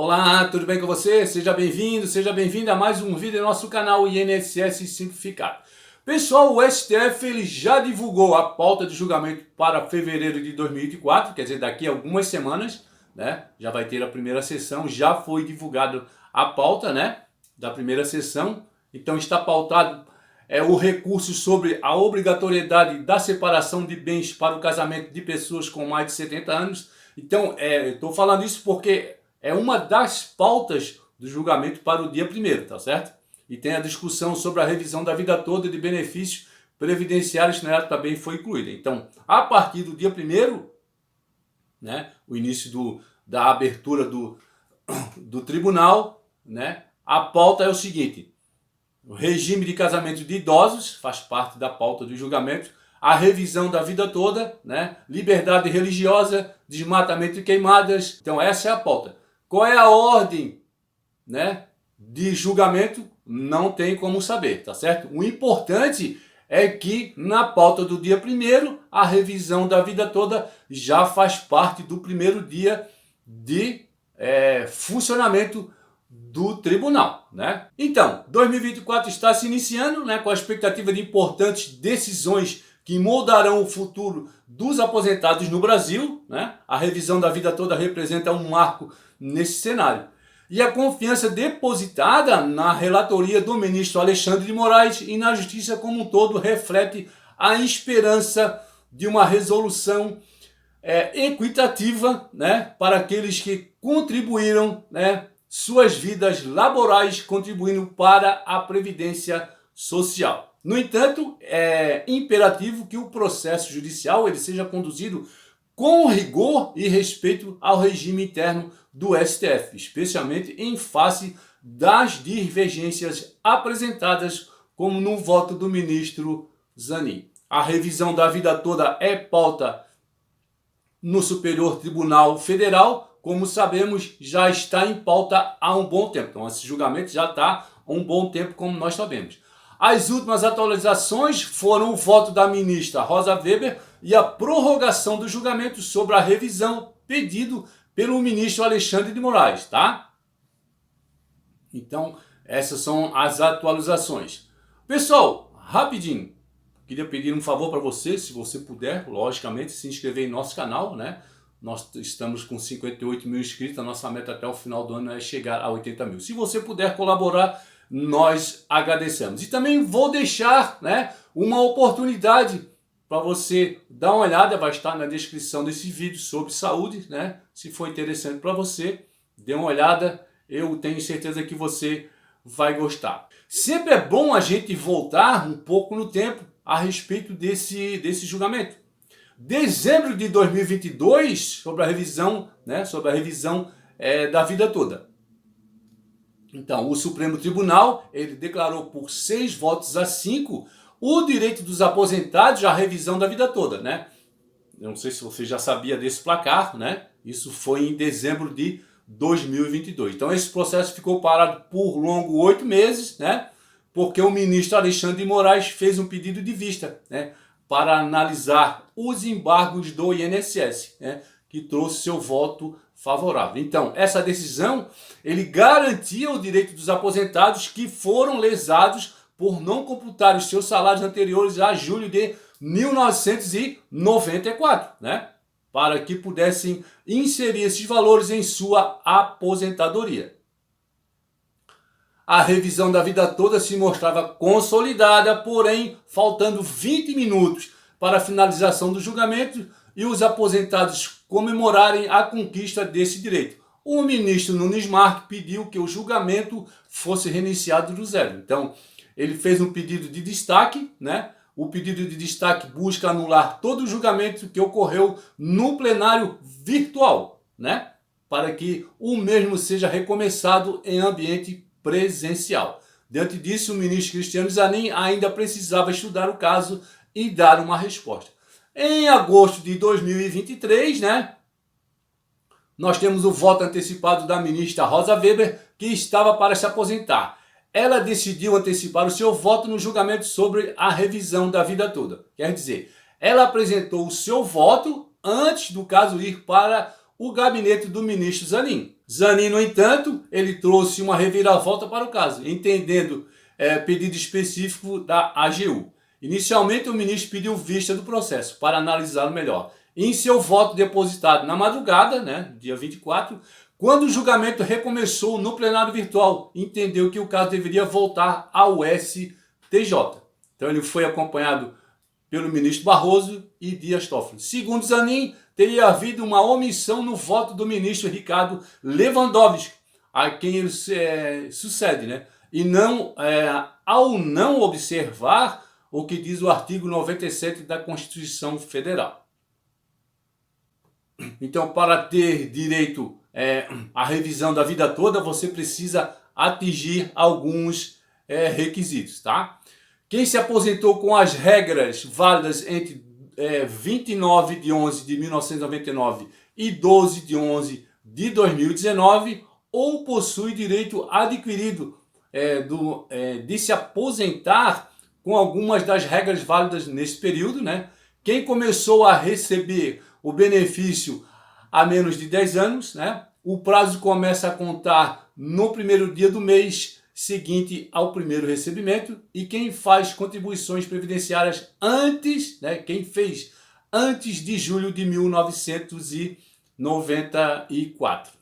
Olá, tudo bem com você? Seja bem-vindo, seja bem-vinda a mais um vídeo do nosso canal INSS Simplificado. Pessoal, o STF ele já divulgou a pauta de julgamento para fevereiro de 2024, quer dizer, daqui a algumas semanas, né? Já vai ter a primeira sessão, já foi divulgado a pauta, né? Da primeira sessão, então está pautado o recurso sobre a obrigatoriedade da separação de bens para o casamento de pessoas com mais de 70 anos. Então, estou falando isso porque é uma das pautas do julgamento para o dia 1º, tá certo? E tem a discussão sobre a revisão da vida toda de benefícios previdenciários, né, também foi incluída. Então, a partir do dia 1º, né, o início da abertura do tribunal, né, a pauta é o seguinte: o regime de casamento de idosos faz parte da pauta do julgamento, a revisão da vida toda, né, liberdade religiosa, desmatamento de queimadas. Então essa é a pauta. Qual é a ordem, né, de julgamento? Não tem como saber, tá certo? O importante é que na pauta do dia 1º, a revisão da vida toda já faz parte do primeiro dia de funcionamento do tribunal, né? Então, 2024 está se iniciando, né, com a expectativa de importantes decisões que moldarão o futuro dos aposentados no Brasil, né? A revisão da vida toda representa um marco nesse cenário. E a confiança depositada na relatoria do ministro Alexandre de Moraes e na justiça como um todo reflete a esperança de uma resolução equitativa, né, para aqueles que contribuíram, né, suas vidas laborais contribuindo para a previdência social. No entanto, é imperativo que o processo judicial ele seja conduzido com rigor e respeito ao regime interno do STF, especialmente em face das divergências apresentadas, como no voto do ministro Zanin. A revisão da vida toda é pauta no Superior Tribunal Federal. Como sabemos, já está em pauta há um bom tempo. Então, esse julgamento já está há um bom tempo, como nós sabemos. As últimas atualizações foram o voto da ministra Rosa Weber e a prorrogação do julgamento sobre a revisão pedido pelo ministro Alexandre de Moraes, tá? Então, essas são as atualizações. Pessoal, rapidinho, queria pedir um favor para você, se você puder, logicamente, se inscrever em nosso canal, né? Nós estamos com 58 mil inscritos, a nossa meta até o final do ano é chegar a 80 mil. Se você puder colaborar, nós agradecemos. E também vou deixar, né, uma oportunidade para você dar uma olhada, vai estar na descrição desse vídeo sobre saúde, né? Se for interessante para você, dê uma olhada, eu tenho certeza que você vai gostar. Sempre é bom a gente voltar um pouco no tempo a respeito desse julgamento. Dezembro de 2022, sobre a revisão, né, da vida toda. Então, o Supremo Tribunal ele declarou por 6 votos a 5 o direito dos aposentados à revisão da vida toda, né? Eu não sei se você já sabia desse placar, né? Isso foi em dezembro de 2022. Então, esse processo ficou parado por longo 8 meses, né? Porque o ministro Alexandre de Moraes fez um pedido de vista, né, para analisar os embargos do INSS, né, que trouxe seu voto favorável. Então, essa decisão ele garantia o direito dos aposentados que foram lesados por não computar os seus salários anteriores a julho de 1994, né, para que pudessem inserir esses valores em sua aposentadoria. A revisão da vida toda se mostrava consolidada, porém, faltando 20 minutos para a finalização do julgamento e os aposentados comemorarem a conquista desse direito. O ministro Nunes Marques pediu que o julgamento fosse reiniciado do zero. Então, ele fez um pedido de destaque, né? O pedido de destaque busca anular todo o julgamento que ocorreu no plenário virtual, né, para que o mesmo seja recomeçado em ambiente presencial. Diante disso, o ministro Cristiano Zanin ainda precisava estudar o caso e dar uma resposta. Em agosto de 2023, né, nós temos o voto antecipado da ministra Rosa Weber, que estava para se aposentar. Ela decidiu antecipar o seu voto no julgamento sobre a revisão da vida toda. Quer dizer, ela apresentou o seu voto antes do caso ir para o gabinete do ministro Zanin. Zanin, no entanto, ele trouxe uma reviravolta para o caso, entendendo pedido específico da AGU. Inicialmente, o ministro pediu vista do processo para analisá-lo melhor. Em seu voto depositado na madrugada, né, dia 24, quando o julgamento recomeçou no plenário virtual, entendeu que o caso deveria voltar ao STJ. Então ele foi acompanhado pelo ministro Barroso e Dias Toffoli. Segundo Zanin, teria havido uma omissão no voto do ministro Ricardo Lewandowski, a quem ele sucede, né? E não, ao não observar o que diz o artigo 97 da Constituição Federal. Então, para ter direito à revisão da vida toda, você precisa atingir alguns requisitos, tá? Quem se aposentou com as regras válidas entre 29 de 11 de 1999 e 12 de 11 de 2019 ou possui direito adquirido de se aposentar com algumas das regras válidas nesse período, né? Quem começou a receber o benefício há menos de 10 anos, né? O prazo começa a contar no primeiro dia do mês seguinte ao primeiro recebimento, e quem faz contribuições previdenciárias antes, né, quem fez antes de julho de 1994.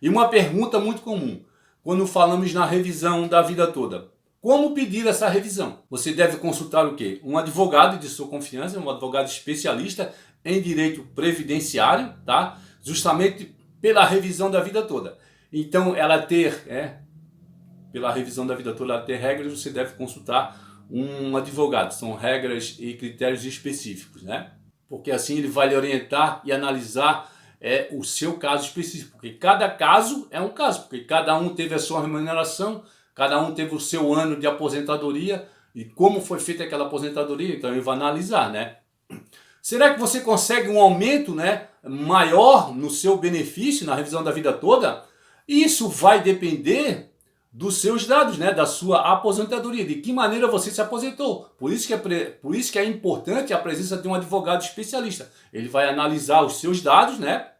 E uma pergunta muito comum, quando falamos na revisão da vida toda: como pedir essa revisão? Você deve consultar o quê? Um advogado de sua confiança, um advogado especialista em direito previdenciário, tá? Justamente pela revisão da vida toda. Então, pela revisão da vida toda, ter regras, você deve consultar um advogado. São regras e critérios específicos, né? Porque assim ele vai lhe orientar e analisar o seu caso específico. Porque cada caso é um caso, porque cada um teve a sua remuneração, cada um teve o seu ano de aposentadoria e como foi feita aquela aposentadoria, então ele vai analisar, né? Será que você consegue um aumento, né, maior no seu benefício na revisão da vida toda? Isso vai depender dos seus dados, né, da sua aposentadoria, de que maneira você se aposentou. Por isso que é importante a presença de um advogado especialista. Ele vai analisar os seus dados, né?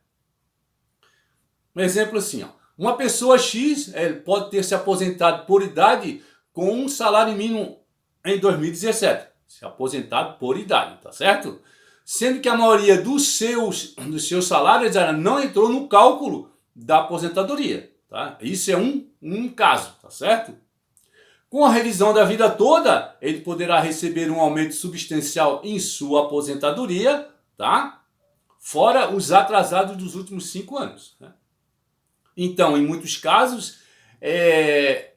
Um exemplo assim, ó, uma pessoa X pode ter se aposentado por idade com um salário mínimo em 2017. Se aposentado por idade, tá certo? Sendo que a maioria dos seus salários não entrou no cálculo da aposentadoria. Tá? Isso é um caso, tá certo? Com a revisão da vida toda, ele poderá receber um aumento substancial em sua aposentadoria, tá? Fora os atrasados dos últimos 5 anos. Né? Então, em muitos casos, é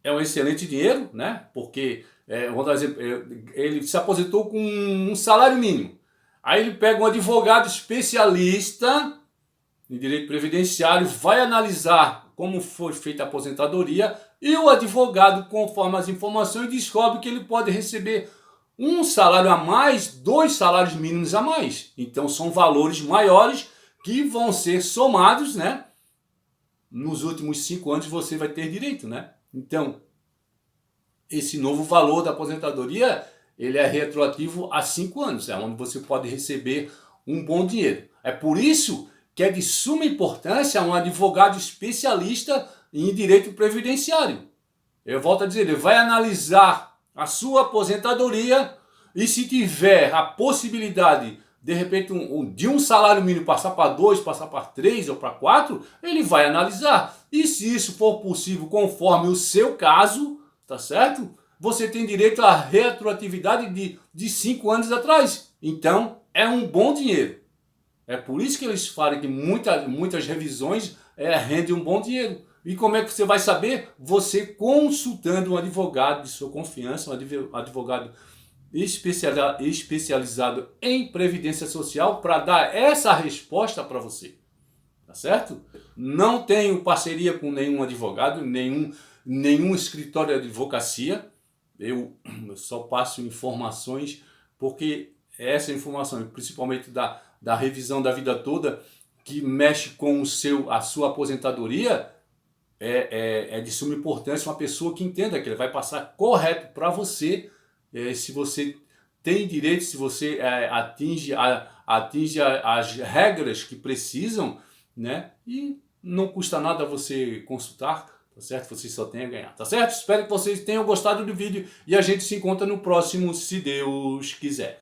um excelente dinheiro, né? Porque, vamos dar um exemplo, ele se aposentou com um salário mínimo. Aí ele pega um advogado especialista em direito previdenciário, vai analisar como foi feita a aposentadoria e o advogado, conforme as informações, descobre que ele pode receber um salário a mais, 2 salários mínimos a mais. Então são valores maiores que vão ser somados, né? Nos últimos 5 anos você vai ter direito, né? Então, esse novo valor da aposentadoria, ele é retroativo a 5 anos, é onde você pode receber um bom dinheiro. É por isso que é de suma importância um advogado especialista em direito previdenciário. Eu volto a dizer, ele vai analisar a sua aposentadoria e se tiver a possibilidade, de repente, de um salário mínimo passar para 2, passar para 3 ou para 4, ele vai analisar. E se isso for possível conforme o seu caso, tá certo? Você tem direito à retroatividade de 5 anos atrás. Então, é um bom dinheiro. É por isso que eles falam que muitas revisões rendem um bom dinheiro. E como é que você vai saber? Você consultando um advogado de sua confiança, um advogado especializado em previdência social para dar essa resposta para você. Tá certo? Não tenho parceria com nenhum advogado, nenhum escritório de advocacia. Eu só passo informações porque essa informação, principalmente da revisão da vida toda, que mexe com a sua aposentadoria, é de suma importância uma pessoa que entenda que ele vai passar correto para você, se você tem direito, se você atinge as regras que precisam, né? E não custa nada você consultar, tá certo? Você só tem a ganhar, tá certo? Espero que vocês tenham gostado do vídeo e a gente se encontra no próximo, se Deus quiser.